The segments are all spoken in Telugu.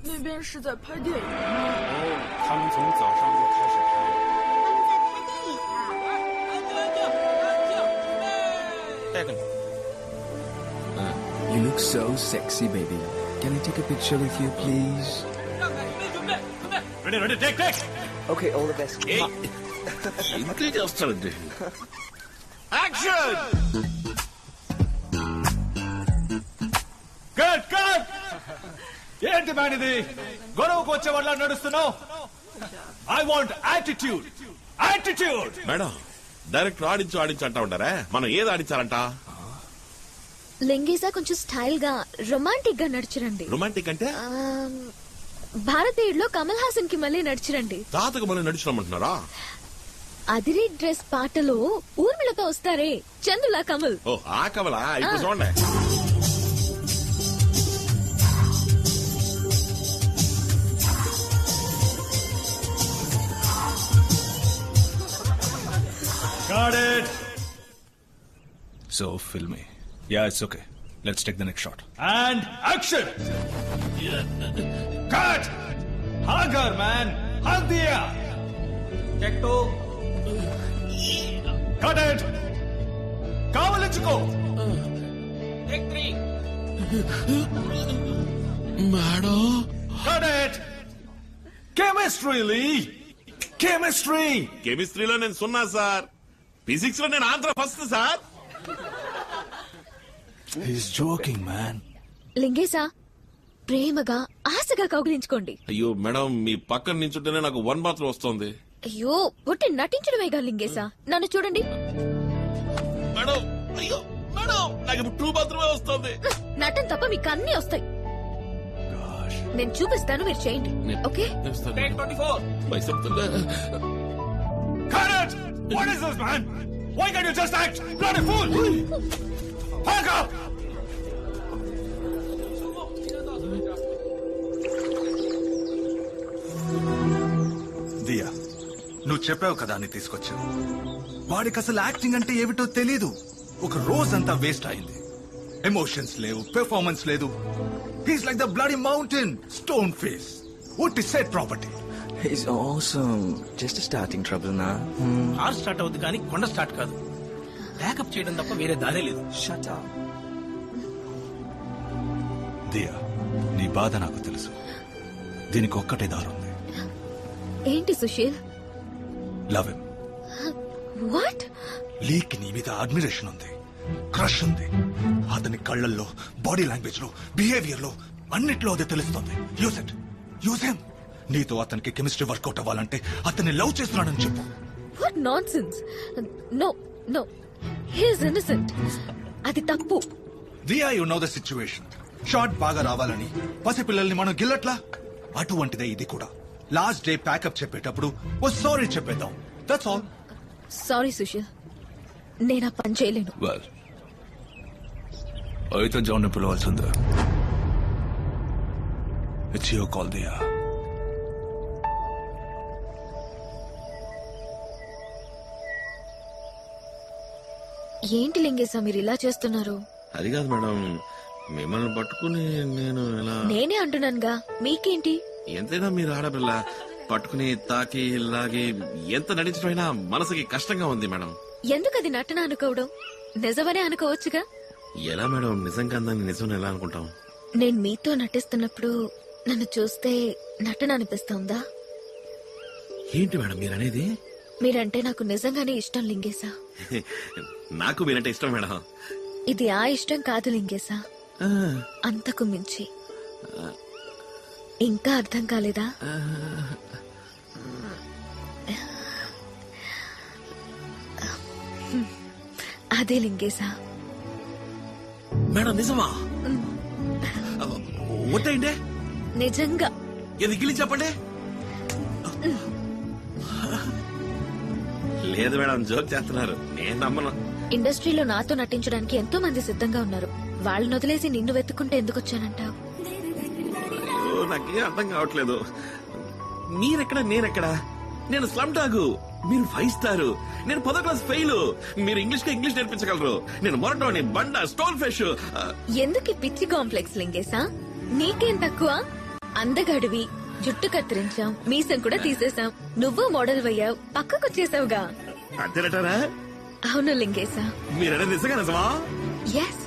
那边是在拍电影吗？哦，他们从早上就开始拍。带个你。You look so sexy, baby. Can I take a picture with you, please? Ready, take. Okay, all the best. ఇంతే చేస్తాడండి. Action! Good. ఏంటి మ్యాన్ ఇది? గొడవకు వచ్చే వాళ్ళ నడుస్తున్నావు? I want attitude. Madam direct ఆడించు అంటా ఉంటారా? మనం ఏది ఆడించాలంట? లింగేసా కొంచెం స్టైల్ గా రొమాంటిక్ గా నడిచిరండి. రొమాంటిక్ అంటే భారతీయుడులో కమల్ హాసన్ కి మళ్ళీ నడిచిరండి. తాతకు మళ్ళీ నడిచినామంటున్నారా? అదిరి డ్రెస్ పాటలో ఊర్మిళతో వస్తారే చందులా కమల్. ఓ ఆ కమలా? ఇప్పుడు చూడండి. Got it. So filmy. Yeah, it's okay. Let's take the next shot. And action. Cut. Hug her, man. Hug diya. Take two. Cut it. కావలించుకో. Take three. Madam Cut it. Chemistry, Lee. కెమిస్ట్రీలో నేను సున్నా సార్. ఫిజిక్స్ లో నేను Andhra first sir. He's joking, man. లింగేసా ప్రేమగా ఆశగా కౌగిలించుకోండి. అయ్యో మేడం మీ పక్కన నించుంటేనే నాకు వన్ బాత్రూమ్ వస్తుంది. అయ్యో ఒట్టి నటించడమేగా లింగేసా. నన్ను చూడండి. మేడం అయ్యో మేడం నాకు ఇప్పుడు టూ బాత్రూమే వస్తుంది. నటన తప్ప మీకు అన్ని వస్తాయి. నేను చూపిస్తాను, మీరు చేయండి. Okay? Take 24. Cut it. What is this, man? Why can't you just act? Bloody fool. Hug up. దియా, నువ్వు చెప్పావు కదా అని తీసుకొచ్చావు. వాడికి అసలు యాక్టింగ్ అంటే ఏమిటో తెలీదు. ఒక రోజంతా వేస్ట్ అయింది. ఎమోషన్స్ లేవు, పెర్ఫార్మెన్స్ లేదు. He's like the bloody mountain, stone face. What is set property. He's awesome. Just a starting trouble, na? Car start అవుద్ది కానీ కొండ స్టార్ట్ కాదు. బ్యాకప్ చేయడం తప్ప వేరే దారే లేదు. Shut up. దియా, నీ బాధ నాకు తెలుసు. దీనికి ఒక్కటే దారుంది. ఏంటి Sushil? Love him. What? Leak నీ మీద అడ్మిరేషన్ ఉంది, క్రష్ ఉంది. అతని కళ్ళల్లో, బాడీ లాంగ్వేజ్ లో, బిహేవియర్ లో అన్నిట్లో అదే తెలుస్తుంది. Use it, use him. నీతో అతనికి కెమిస్ట్రీ వర్కౌట్ అవ్వాలంటే అతన్ని లవ్ చేస్తున్నాడని చెప్పు. What nonsense. No no, he is innocent. అది తప్పు. Diya, you know the situation. Shot బాగా రావాలని పసిపిల్లల్ని మనం గిల్లట్లా, అటువంటిదే ఇది కూడా. లాస్ట్ డే ప్యాకప్ చెప్పేటప్పుడు ఓ సారీ చెప్పేద్దాం. That's all. సారీ సుశీల్, నేను ఆ పని చేయలేను. వెల్, అయితే జాన్ పిలవాల్సిందే. It's your call Diya. ఏంటి లింగేశా మీరు ఇలా చేస్తున్నారు? అది కాదు మేడం, మిమ్మల్ని పట్టుకుని నేను ఎలా. నేనే అంటున్నానుగా, మీకేంటి? ఎంతైనా మీరు ఆడపిల్ల, పట్టుకుని తాకి లాగి ఎంత నటించడమైనా మనసుకి కష్టంగా ఉంది మేడం. ఎందుకు అది నటన అనుకోవడం? నిజమనే అనుకోవచ్చుగా. ఎలా మేడం నిజంగా అందాన్ని నిజం ఎలా అనుకుంటాం? నేను మీతో నటిస్తున్నప్పుడు నన్ను చూస్తే నటన అనిపిస్తుందా? ఏంటి మేడం మీరనేది? మీరంటే నాకు నిజంగానే ఇష్టం లింగేశా. నాకు మీరంటే ఇష్టం మేడం. ఇది ఆ ఇష్టం కాదు లింగేశా, అంతకు మించి. ఇంకా అర్థం కాలేదా? అదే లింగేశా. మేడం నిజమా? ఒట్టేంటే నిజంగా. ఇది గిలి చెప్పండి. లేదు మేడం, జోక్ చేస్తున్నారు, నేను నమ్మను. ఇండస్ట్రీలో నాతో నటించడానికి ఎంతో మంది సిద్ధంగా ఉన్నారు. వాళ్ళని వదిలేసి నిన్ను వెతుక్కుంటే ఎందుకు వచ్చానంటావు? నాకేం అర్థం కావట్లేదు. మీరెక్కడ నేనెక్కడ? నేను స్లమ్ డాగు. మీరు 5 స్టార్, నేను 10వ క్లాస్ ఫెయిల్. మీరు ఇంగ్లీష్ కి ఇంగ్లీష్ నేర్పించగలరు. నేను మొరటోని, బండ, స్టోన్ ఫిష్. ఎందుకు ఈ పిచ్చి కాంప్లెక్స్ లింగేశా? నీకేం తక్కువ? అందగాడివి, జుట్టు కత్తిరించాం, మీసం కూడా తీసేసాం, నువ్వు మోడల్ అయ్యావు, పక్కకొచ్చేసావుగా. అంతేనటారా? అవును లింగేశా. మీరనే నిజంగా నిజమా? ఎస్.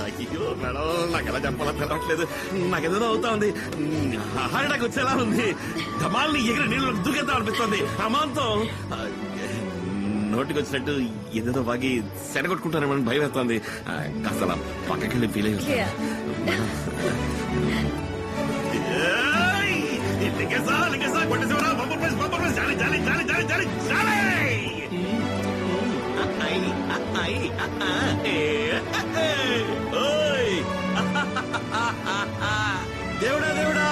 అయ్యో మేడం, నాకు ఎలా చెప్పాలో తెలవట్లేదు. నాకేదో అవుతా ఉంది. నాకు వచ్చేలా ఉంది. ధమాల్ని ఎగిరి నీళ్ళు దూకేద్దాం అనిపిస్తుంది. అమాంతం నోటికి వచ్చినట్టు ఏదేదో బాగి సెడగొట్టుకుంటానేమని భయం వేస్తుంది. కాస్త అలా పక్కకెళ్ళి ఫీల్ అయ్యి దేవుడా దేవుడా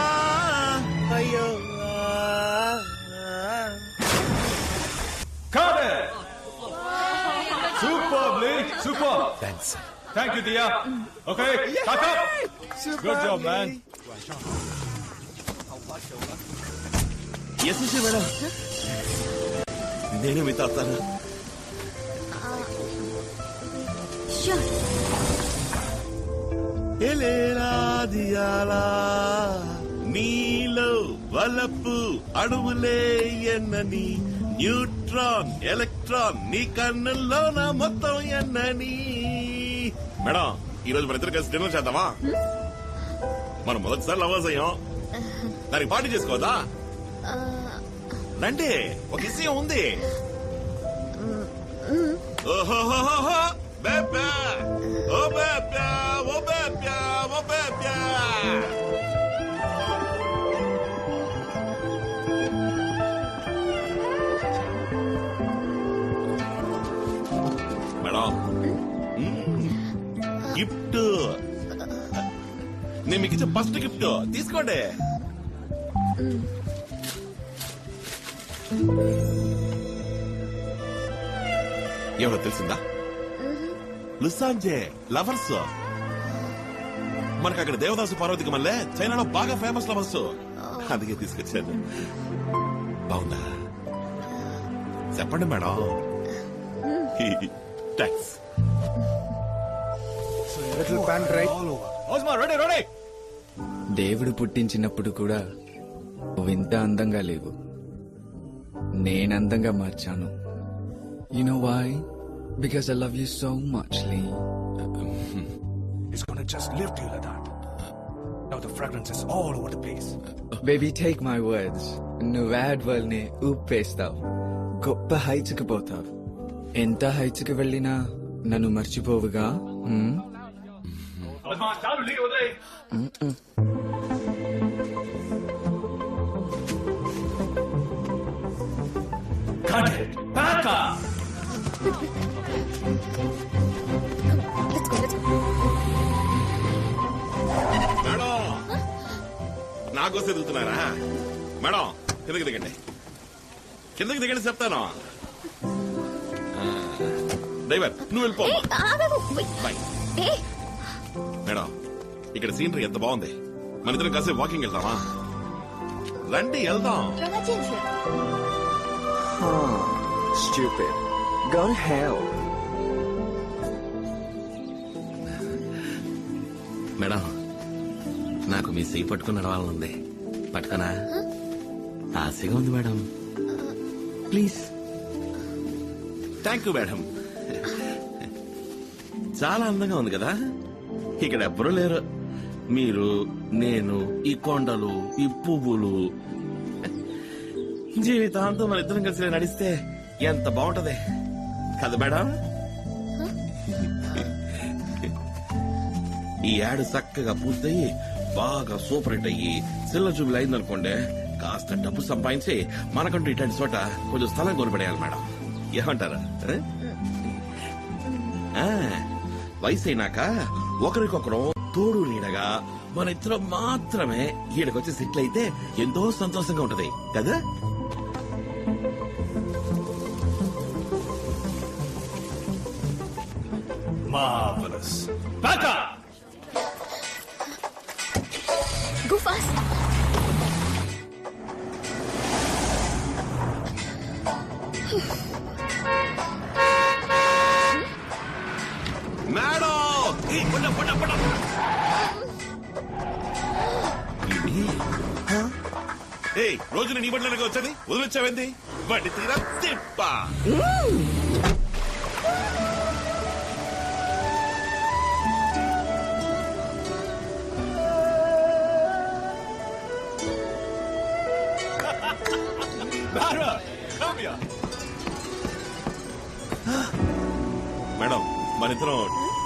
అయ్యో. Cut it! Superbly, super. Thanks. Thank you, Dia. Okay, cut up. Good job, man. Yes madam, నేను మీతో వస్తాను. Sure. ఎలేరాదియాలా నీలో వలపు అణువులే ఎన్నని, న్యూట్రాన్ ఎలక్ట్రాన్ నీ కన్నుల్లో నా మొత్తం ఎన్నని. మేడం, ఈ రోజు మన ఇద్దరు కలిసి డిన్నర్ చేద్దామా? మనం మొదటిసారి లవర్స్ అయ్యాం, దానికి పార్టీ చేసుకోవద్దా? రండి, ఒక విషయం ఉంది. ఓహోహోహో బేబా, ఓ బేబా, ఓ బేబా, ఓ బేబా. మేడం, గిఫ్ట్ నేను మీకు ఇచ్చే ఫస్ట్ గిఫ్ట్ తీసుకోండి. ఎవరో తెలిసిందా? లుసాంజే లవర్స్. మనకు అక్కడ దేవదాసు పార్వతికి మళ్ళీ చైనాలో బాగా ఫేమస్ లవర్స్. అందుకే తీసుకొచ్చాను. బాగుందా? చెప్పండి madam. Thanks. Little pan right. Osma, ready, ready. దేవుడు పుట్టించినప్పుడు కూడా నువ్వు ఇంత అందంగా లేవు, నేనందంగా మార్చాను. You know why? Because I love you so much, Lee. It's gonna just lift you like that. Now the fragrance is all over the place. Baby, take my words. నువ్వు యాడ్ వల్ని ఊపేస్తావు, గొప్ప హైట్స్కి పోతావు. ఎంత హైట్స్కి వెళ్ళినా నన్ను మర్చిపోవుగా. Osma, చాలు లీక్ వదిలే. Cut it. Back up. Let's go, let's go. Madam, నాకోసం ఎదుగుతున్నారా? మేడం, కిందకి దిగండి, కిందకి దిగండి చెప్తాను. డ్రైవర్, నువ్వు వెళ్ళిపో. Hey, ఆగు. Wait. బాయ్. Hey. మేడం, ఇక్కడ సీనరీ ఎంత బాగుంది. మన ఇద్దరం కాసేపు వాకింగ్ వెళ్దామా? రండి వెళ్దాం. Stupid. Go to hell. Madam, నాకు మీ సీ పట్టుకుని నడవాలనుంది. పట్టుకనా? ఆశగా ఉంది madam. Please. Thank you madam. చాలా అందంగా ఉంది కదా. ఇక్కడ ఎవ్వరూ లేరు. మీరు, నేను, ఈ కొండలు, ఈ పువ్వులు. జీవితాంతం మన ఇద్దరం కలిసి నడిస్తే ఎంత బాగుంటది కదా మేడం. ఈ యాడ్ చక్కగా పూర్తయి బాగా సూపర్ హిట్ అయ్యి సిల్వర్ జూబిలీ అయిందనుకోండి, కాస్త డబ్బు సంపాదించి మనకంటూ ఇట్లాంటి చోట కొంచెం స్థలం కొనిపడేయాలి మేడం. ఏమంటారా? వయసు అయినాక ఒకరికొకరు తోడు నీడగా మన ఇద్దరం మాత్రమే ఈడకొచ్చి సెటిల్ అయితే ఎంతో సంతోషంగా ఉంటది కదా. Marvelous. Back up. Go fast. Madam ఏయ్, పడ్డా, పడ్డా, పడ్డా. ఏయ్, రోజు నీ బండ్లనగా వచ్చేది వదిలొచ్చావేంది బండి తీరా తిప్ప. Lara, come here. మేడం మన ఇద్దరం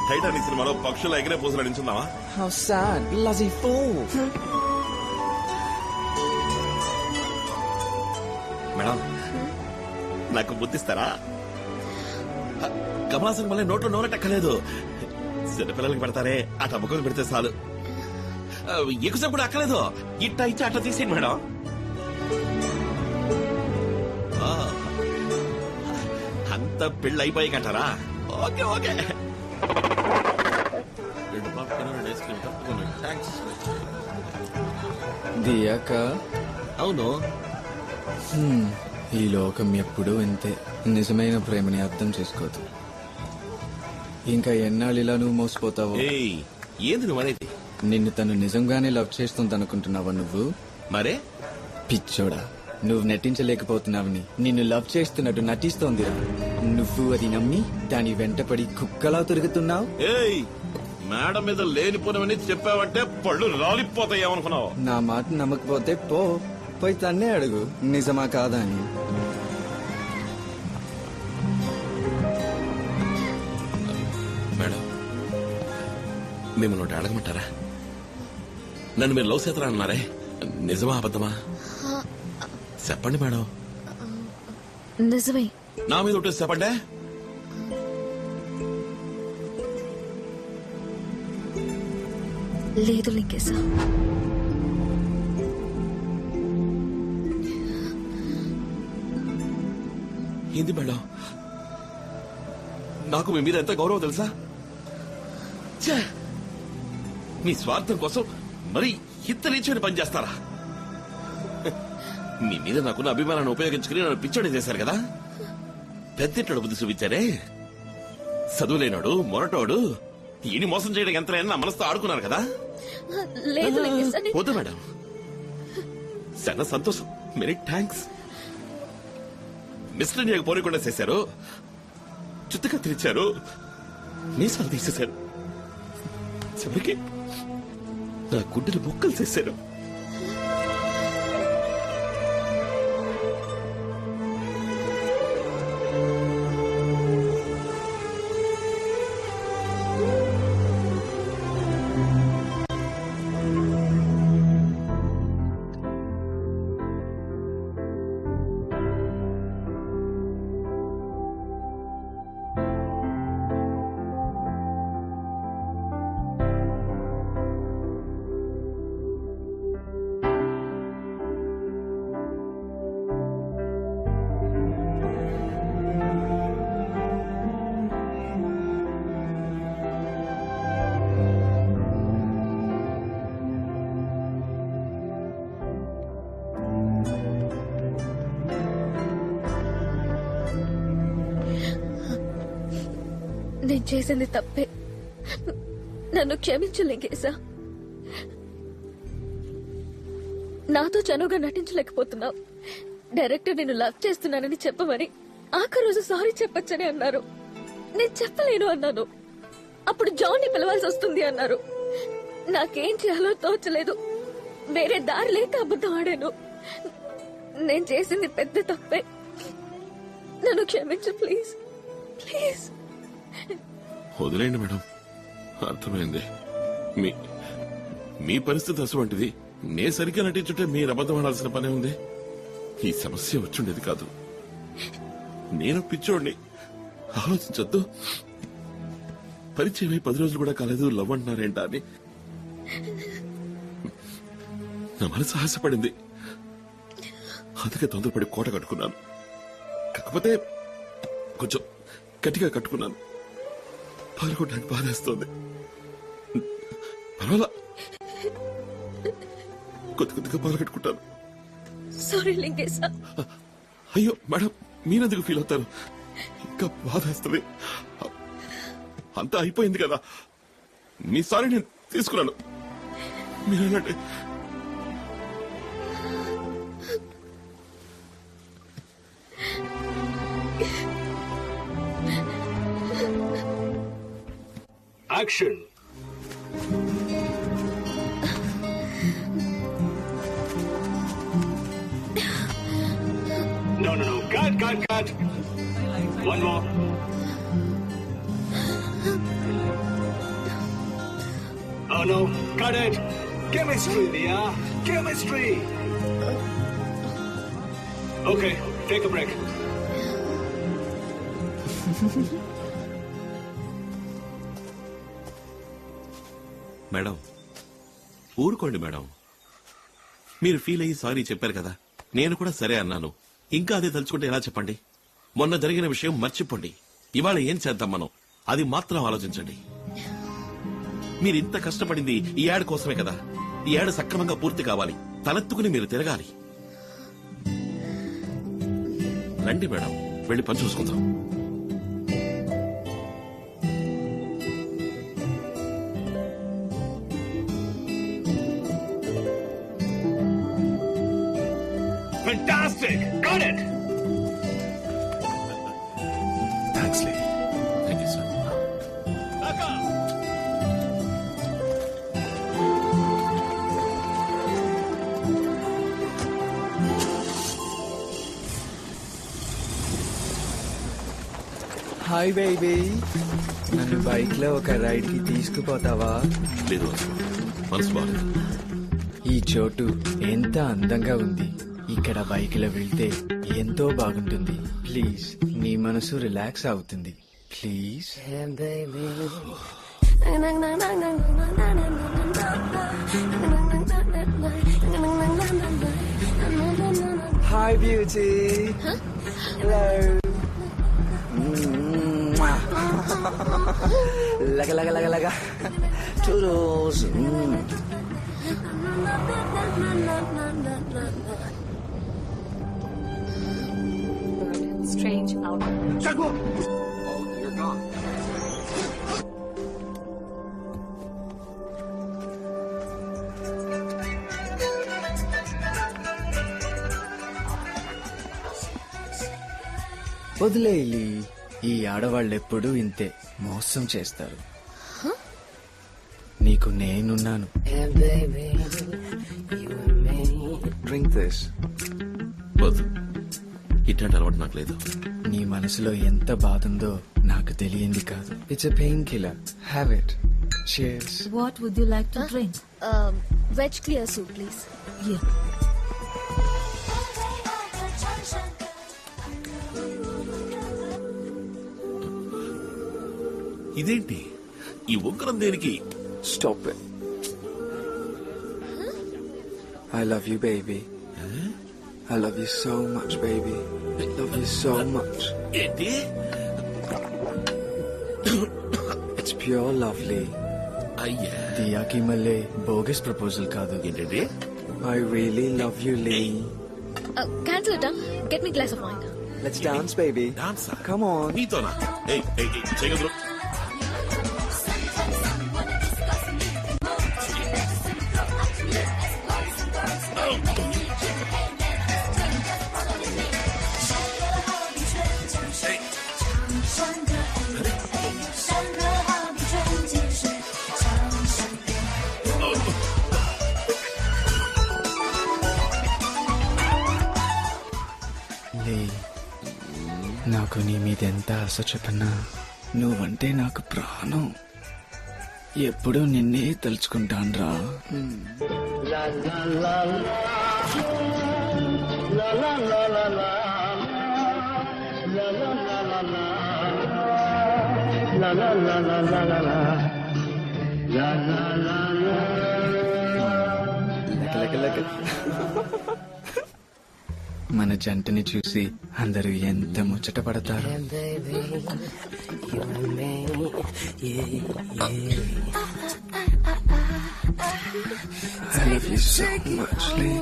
టైటానిక్ సినిమాలో పక్షుల ఎగిరే పూసలు నడించుందామా? How sad, lazy fool. Madam నాకు బుద్ధిస్తారా? కమలాసన్ మళ్ళీ నోట్లో నోరెట్టక్కలేదు. చిన్నపిల్లలకి పెడతారే ఆ టబ్బకొని పెడితే చాలు. ఎక్కువసేపు కూడా అక్కలేదు. ఇట్టా ఇచ్చి అట్లా తీసేయండి మేడం. అంత పెళ్ళి అయిపోయి కంటారా? Okay okay. 2 popcorn 2 ice cream తప్పకుండా. థ్యాంక్స్. దియాక అవును ఈ లోకం ఎప్పుడూ ఇంతే. నిజమైన ప్రేమని అర్థం చేసుకోదు. ఇంకా ఎన్నాళ్ళు ఇలా నువ్వు మోసపోతావో. ఏయ్, ఏంది నువ్వు అనేది? నిన్ను తను నిజంగానే లవ్ చేస్తుంది అనుకుంటున్నావా నువ్వు? మరే పిచ్చోడా, నువ్వు నటించలేకపోతున్నావని నిన్ను లవ్ చేస్తున్నట్టు నటిస్తోందిరా. నువ్వు అది నమ్మి దాని వెంటపడి కుక్కలా తిరుగుతున్నావు. ఏయ్, మేడం మీద లేనిపోనవని చెప్పావంటే పళ్ళు రాలిపోతాయేమనుకున్నావు? నా మాట నమ్మకపోతే పోయి తన్నే అడుగు నిజమా కాదా అని. మేడం మిమ్మల్ని ఒకటి అడగమంటారా? నన్ను మీరు లవ్ చేస్తారా అన్నారే, నిజమా అబద్ధమా చెప్పండి మేడం. నిజమే. నా మీద ఒకటి చెప్పండి. లేదు లింగేశా. ఏంది మేడం, నాకు మీ మీద ఎంత గౌరవం తెలుసా? ఛే! మీ స్వార్థం కోసం మరి ఇంత నీచమైన పని చేస్తారా? మీ మీద నాకున్న అభిమానాన్ని ఉపయోగించుకుని నన్ను పిచ్చోడి చేశారు కదా. పెద్దింటాడు బుద్ధి చూపించారే. చదువులేనాడు మొరటోడు ఈయన మోసం చేయడం ఎంత నా మనసుతో ఆడుకున్నారు కదా. లేదు లింగేశా. వద్దు మేడం, చాలా సంతోషం. Many thanks. మిస్టర్ ఇండియాకి పోనీకుండా చేశారు, చుట్టు కత్తిరించారు, మీసాలు తీసేశారు, చివరికి నా గుడ్డలు ముక్కలు చేశారు. నేను చేసింది తప్పే. నన్ను క్షమించు లింగేశా. నాతో చనువుగా నటించలేకపోతున్నావు. డైరెక్టర్ నేను లవ్ చేస్తున్నానని చెప్పమని ఆఖరి రోజు సారీ చెప్పొచ్చని అన్నారు. నేను చెప్పలేను అన్నాను. అప్పుడు జాన్ని పిలవాల్సి వస్తుంది అన్నారు. నాకేం చేయాలో తోచలేదు. వేరే దారి లేక అబద్ధం ఆడాను. నేను చేసింది పెద్ద తప్పే. నన్ను క్షమించు ప్లీజ్, ప్లీజ్. వదిలేండి మేడం, అర్థమైంది. మీ పరిస్థితి అటువంటిది. నే సరిగ్గా నటించుంటే మీరు అబద్ధం ఆడాల్సిన పనే ఉంది. ఈ సమస్య వచ్చుండేది కాదు. నేను పిచ్చోడిని, ఆలోచించొద్దు. పరిచయం 10 రోజులు కూడా కాలేదు, లవ్ అంటున్నారేంటా అని నా మనసు ఆశపడింది. అందుకే తొందరపడి కోట కట్టుకున్నాను. కాకపోతే కొంచెం గట్టిగా కట్టుకున్నాను. పాల్గొనడానికి బాధేస్తోంది. పర్వాలా, కొద్దిగా పాలు కట్టుకుంటాను. సారీ లింగేశా. అయ్యో మేడం, మీరెందుకు ఫీల్ అవుతారు? ఇంకా బాధేస్తుంది. అంతా అయిపోయింది కదా, మీ సారీ నేను తీసుకున్నాను. మీరేనంటే action. No. Cut. One more. Oh no, cut it. Chemistry, Dia. Chemistry. Okay, take a break. Madam, ఊరుకోండి మేడం. మీరు ఫీల్ అయ్యి సారీ చెప్పారు కదా, నేను కూడా సరే అన్నాను. ఇంకా అదే తలుచుకుంటే ఎలా చెప్పండి? మొన్న జరిగిన విషయం మర్చిపోండి. ఇవాళ ఏం చేద్దాం మనం, అది మాత్రం ఆలోచించండి. మీరు ఇంత కష్టపడింది ఈ యాడ్ కోసమే కదా. ఈ యాడ్ సక్రమంగా పూర్తి కావాలి, తలెత్తుకుని మీరు తిరగాలి. రండి మేడం, వెళ్ళి పని చూసుకుందాం. Fantastic. Got it. థ్యాంక్స్ లే. Thank you sir. Hi baby, నన్ను బైక్ లో ఒక రైడ్ కి తీసుకుపోతావా? లేదు, మనసు బాగాలేదు. ఈ చోటు ఎంత అందంగా ఉంది. ఇక్కడ బైక్ లో వెళ్తే ఎంతో బాగుంటుంది. ప్లీజ్, నీ మనసు రిలాక్స్ అవుతుంది. ప్లీజ్. Hi beauty. హలో. లగ టూరోస్. Strange outcome. వదిలేయి. ఈ ఆడవాళ్ళెప్పుడూ ఇంతే, మోసం చేస్తారు. నీకు నేనున్నాను. Drink this. వద్దు, ఇట్లాంటి అలవాటు నాకు లేదు. నీ మనసులో ఎంత బాధ ఉందో నాకు తెలియంది కాదు. It's a pain killer. Have it. Cheers. What would you like to drink? Veg clear soup please. Yeah. ఇదేంటి ఈ ఉగ్రం దేనికి? Stop it. I love you, baby. I love you so much, baby. I love you so much. ఏంటి? It's pure lovely. అయ్యా, దియాకి మళ్ళీ బోగస్ ప్రపోజల్ కాదు. ఏంటండి? I really love you, Lee. Cancel it. Get me a glass of wine. Let's dance, baby. డాన్సా? Come on. నీతోనా? ఏయ్, చేయగలరు? లే, నాకు నీ మీద ఎంత ఆశ చెప్పన్నా, నువ్వంటే నాకు ప్రాణం. ఎప్పుడూ నిన్నే తలుచుకుంటాన్రా. లక లక లక. మన జంటని చూసి అందరూ ఎంత ముచ్చట పడతారు. I love you so much, Lee.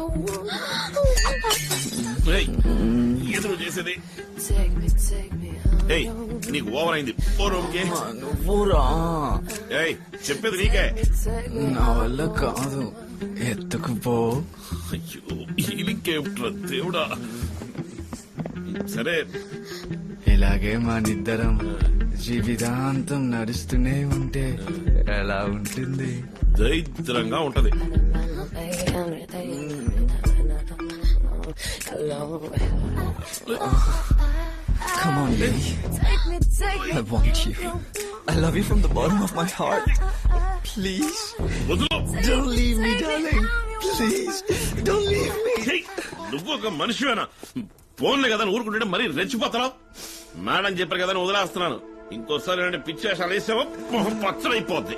ఏయ్, ఎదురు చేసేది ఏయ్ నీకు ఓవర్ అయింది ఓ రూమ్కి. నువ్వురా ఏయ్ చెప్పేది నీకే. నా వల్ల కాదు, ఎత్తుకుపో. అయ్యో ఇంకేమిట్రా దేవుడా. సరే ఇలాగే మనిద్దరం జీవితాంతం నడుస్తూనే ఉంటే ఎలా ఉంటుంది? దరిద్రంగా ఉంటది. Come on, Lee. I want you. I love you from the bottom of my heart. Please, వదులు. don't leave me, darling. Please, don't leave me. ఏయ్, నువ్వు ఒక మనిషివేనా? ఫోన్లే కదా ఊరుకుంటే మరీ రెచ్చిపోతావు. మేడం చెప్పారు కదా వదిలేస్తున్నాను. ఇంకోసారి అంటే పిచ్చి వేషాలు వేసావో మొహం పచ్చడైపోద్ది.